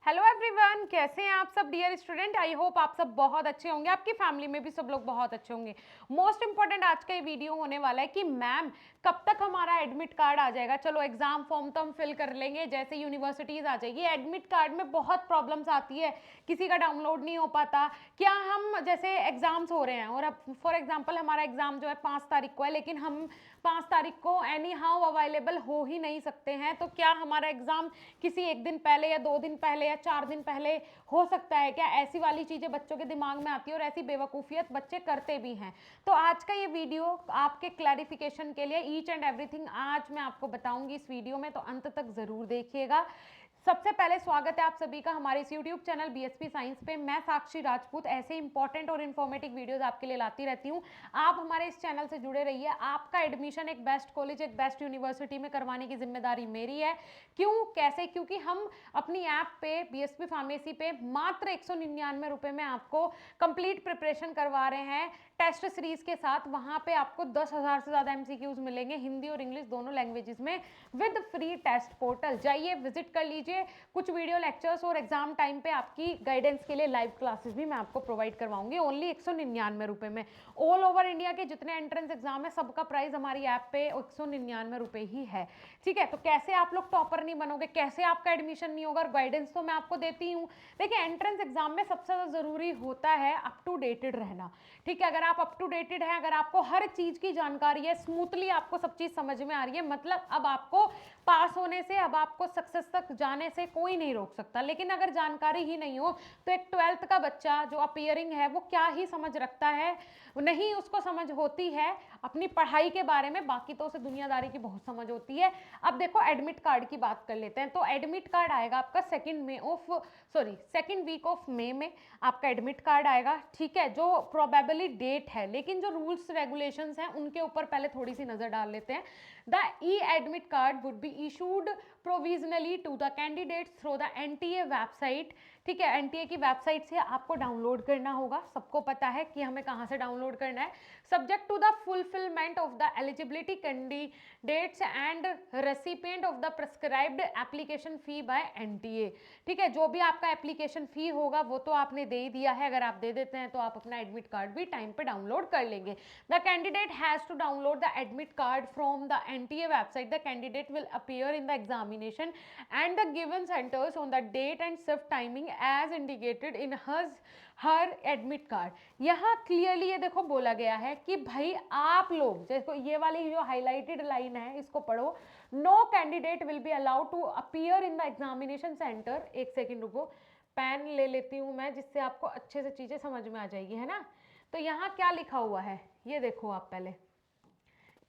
Hello everyone, कैसे हैं आप सब डियर स्टूडेंट। आई होप आप सब बहुत अच्छे होंगे, आपकी फैमिली में भी सब लोग बहुत अच्छे होंगे। मोस्ट इंपॉर्टेंट आज का ये वीडियो होने वाला है कि मैम कब तक हमारा एडमिट कार्ड आ जाएगा। चलो एग्जाम फॉर्म तो हम फिल कर लेंगे, जैसे यूनिवर्सिटीज आ जाएगी। एडमिट कार्ड में बहुत प्रॉब्लम्स आती है, किसी का डाउनलोड नहीं हो पाता। क्या हम जैसे एग्जाम्स हो रहे हैं और अब फॉर एग्जाम्पल हमारा एग्जाम जो है 5 तारीख को है, लेकिन हम 5 तारीख को एनी हाउ अवेलेबल हो ही नहीं सकते हैं, तो क्या हमारा एग्जाम किसी एक दिन पहले या 2 दिन पहले या 4 दिन पहले हो सकता है क्या? ऐसी वाली चीजें बच्चों के दिमाग में आती है और ऐसी बेवकूफियत बच्चे करते भी हैं। तो आज का ये वीडियो आपके क्लैरिफिकेशन के लिए ईच एंड एवरीथिंग आज मैं आपको बताऊंगी इस वीडियो में, तो अंत तक जरूर देखिएगा। सबसे पहले स्वागत है आप सभी का हमारे इस यूट्यूब चैनल बीएसपी साइंस पे। मैं साक्षी राजपूत ऐसे इंपॉर्टेंट और इन्फॉर्मेटिव वीडियोस आपके लिए लाती रहती हूँ। आप हमारे इस चैनल से जुड़े रहिए। आपका एडमिशन एक बेस्ट कॉलेज, एक बेस्ट यूनिवर्सिटी में करवाने की जिम्मेदारी मेरी है। क्यों, कैसे? क्योंकि हम अपनी ऐप पे बीएसपी फार्मेसी पे मात्र 199 रुपए में आपको कंप्लीट प्रिपरेशन करवा रहे हैं टेस्ट सीरीज के साथ। वहां पे आपको 10,000 से ज्यादा एमसीक्यूज मिलेंगे हिंदी और इंग्लिश दोनों लैंग्वेजेस में विद फ्री टेस्ट पोर्टल। जाइए विजिट कर लीजिए। कुछ वीडियो लेक्चर्स और एग्जाम टाइम पे आपकी गाइडेंस के लिए लाइव क्लासेस भी मैं आपको प्रोवाइड करवाऊंगी ओनली 199 रुपए में। ऑल ओवर इंडिया के जितने एंट्रेंस एग्जाम है सबका प्राइस हमारी ऐप पे 199 रुपए ही है। ठीक है, तो कैसे आप लोग टॉपर नहीं बनोगे, कैसे आपका एडमिशन नहीं होगा? गाइडेंस तो मैं आपको देती हूँ। देखिए, एंट्रेंस एग्जाम में सबसे ज्यादा जरूरी होता है अप टू डेटेड रहना। ठीक है, अगर आप अप टू डेटेड हैं, अगर आपको हर चीज की जानकारी है, स्मूथली आपको सब चीज समझ में आ रही है, मतलब अब आपको पास होने से, अब आपको सक्सेस तक जाने से कोई नहीं रोक सकता। लेकिन अगर जानकारी ही नहीं हो तो एक 12th का बच्चा जो अपियरिंग है वो क्या ही समझ रखता है, नहीं उसको समझ होती है अपनी पढ़ाई के बारे में, बाकी तो उसे दुनियादारी की बहुत समझ होती है। अब देखो एडमिट कार्ड की बात कर लेते हैं। तो एडमिट कार्ड आएगा आपका सेकेंड वीक ऑफ मे में आपका एडमिट कार्ड आएगा। ठीक है, जो प्रोबेबली डेट है, लेकिन जो रूल्स रेगुलेशंस हैं उनके ऊपर पहले थोड़ी सी नजर डाल लेते हैं। The e admit card would be issued provisionally to the candidates through the NTA website. ठीक है, एनटीए की वेबसाइट से आपको डाउनलोड करना होगा। सबको पता है कि हमें कहाँ से डाउनलोड करना है। Subject to the fulfilment of the eligibility candidates and recipient of the prescribed application fee by NTA. ठीक है, जो भी आपका एप्लीकेशन फी होगा वो तो आपने दे ही दिया है। अगर आप दे देते हैं तो आप अपना एडमिट कार्ड भी टाइम पे डाउनलोड कर लेंगे। The candidate has to download the admit card from the NTA website. The candidate will appear in the examination and the given centers on the date and shift timing as indicated in her admit card. यहाँ clearly ये देखो बोला गया है कि भाई आप लोग देखो ये वाली जो हाईलाइटेड लाइन है इसको पढ़ो। No candidate will be allowed to appear in the examination centre. एक सेकेंड रुको, पेन ले लेती हूँ मैं जिससे आपको अच्छे से चीजें समझ में आ जाएगी, है ना। तो यहाँ क्या लिखा हुआ है ये देखो, आप पहले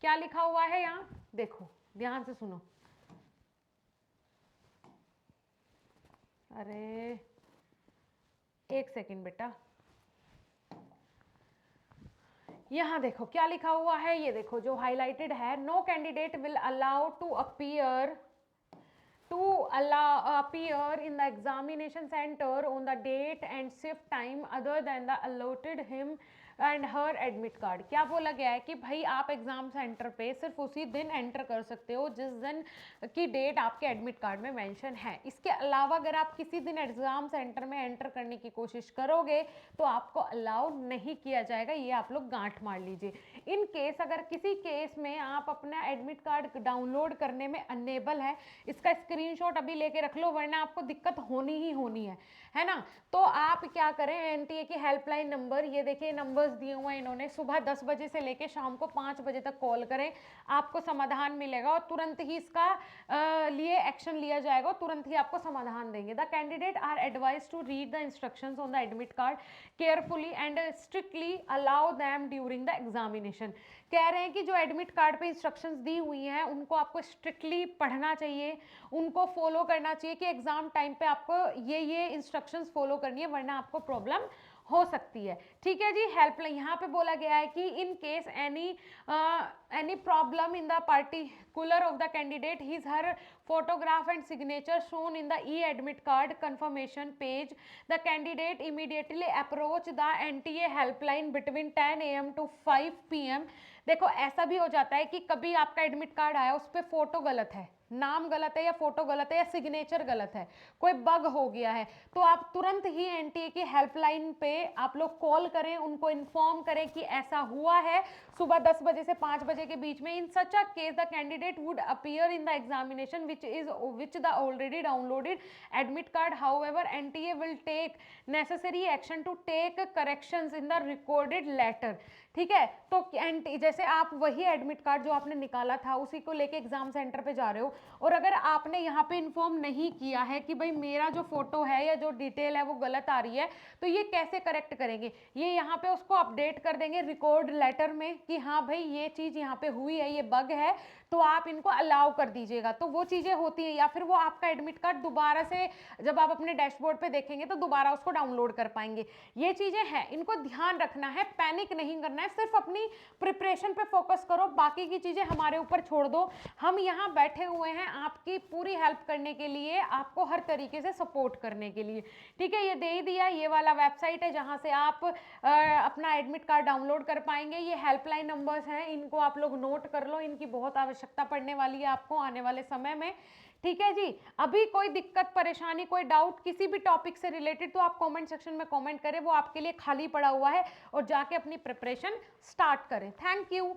क्या लिखा हुआ है यहाँ देखो, ध्यान से सुनो। अरे एक सेकेंड बेटा, यहाँ देखो क्या लिखा हुआ है, ये देखो जो हाईलाइटेड है। No candidate will allow to appear in the examination center on the date and shift time other than the allotted him and her admit card. क्या बोला गया है कि भाई आप एग्जाम सेंटर पे सिर्फ उसी दिन एंटर कर सकते हो जिस दिन की डेट आपके एडमिट कार्ड में मेंशन है। इसके अलावा अगर आप किसी दिन एग्जाम सेंटर में एंटर करने की कोशिश करोगे तो आपको अलाउ नहीं किया जाएगा। ये आप लोग गांठ मार लीजिए। इन केस अगर किसी केस में आप अपना एडमिट कार्ड डाउनलोड करने में अनेबल है, इसका स्क्रीनशॉट अभी लेके रख लो, वरना आपको दिक्कत होनी ही होनी है ना। तो आप क्या करें, एनटीए की हेल्पलाइन नंबर, ये देखिए नंबर्स दिए हुए हैं इन्होंने, सुबह 10 बजे से लेके शाम को 5 बजे तक कॉल करें, आपको समाधान मिलेगा और तुरंत ही इसका लिए एक्शन लिया जाएगा और तुरंत ही आपको समाधान देंगे। The candidate are advise to read the instructions on the admit card carefully and strictly allow them during the examination. कह रहे हैं कि जो एडमिट कार्ड पे इंस्ट्रक्शंस दी हुई हैं उनको आपको स्ट्रिक्टली पढ़ना चाहिए, उनको फॉलो करना चाहिए कि एग्जाम टाइम पे आपको ये इंस्ट्रक्शंस फॉलो करनी है, वरना आपको प्रॉब्लम हो सकती है। ठीक है जी। हेल्पलाइन यहाँ पे बोला गया है कि in case any problem in the particular of the candidate his her photograph and signature shown in the e-admit card confirmation page, the candidate immediately approach the NTA helpline between 10 AM to 5 PM। देखो ऐसा भी हो जाता है कि कभी आपका admit card आया उस पर फोटो गलत है, नाम गलत है या फोटो गलत है या सिग्नेचर गलत है, कोई बग हो गया है, तो आप तुरंत ही एनटीए की हेल्पलाइन पे आप लोग कॉल करें, उनको इन्फॉर्म करें कि ऐसा हुआ है सुबह 10 बजे से 5 बजे के बीच में। In such a case the candidate would appear in the examination which the already downloaded admit card, however NTA will take necessary action to take corrections in the recorded letter। ठीक है, तो जैसे आप वही एडमिट कार्ड जो आपने निकाला था उसी को लेके एग्जाम सेंटर पे जा रहे हो, और अगर आपने यहाँ पे इन्फॉर्म नहीं किया है कि भाई मेरा जो फोटो है या जो डिटेल है वो गलत आ रही है, तो ये कैसे करेक्ट करेंगे, ये यहाँ पे उसको अपडेट कर देंगे रिकॉर्ड लेटर में कि हाँ भाई ये चीज़ यहाँ पे हुई है, ये बग है, तो आप इनको अलाउ कर दीजिएगा। तो वो चीज़ें होती हैं, या फिर वो आपका एडमिट कार्ड दोबारा से जब आप अपने डैशबोर्ड पे देखेंगे तो दोबारा उसको डाउनलोड कर पाएंगे। ये चीज़ें हैं, इनको ध्यान रखना है, पैनिक नहीं करना है, सिर्फ अपनी प्रिपरेशन पे फोकस करो, बाकी की चीज़ें हमारे ऊपर छोड़ दो। हम यहाँ बैठे हुए हैं आपकी पूरी हेल्प करने के लिए, आपको हर तरीके से सपोर्ट करने के लिए। ठीक है, ये दे ही दिया, ये वाला वेबसाइट है जहाँ से आप अपना एडमिट कार्ड डाउनलोड कर पाएंगे। ये हेल्पलाइन नंबर्स हैं, इनको आप लोग नोट कर लो, इनकी बहुत आवश्यकता पड़ने वाली है आपको आने वाले समय में। ठीक है जी, अभी कोई दिक्कत परेशानी कोई डाउट किसी भी टॉपिक से रिलेटेड तो आप कमेंट सेक्शन में कमेंट करें, वो आपके लिए खाली पड़ा हुआ है, और जाके अपनी प्रिपरेशन स्टार्ट करें। Thank you.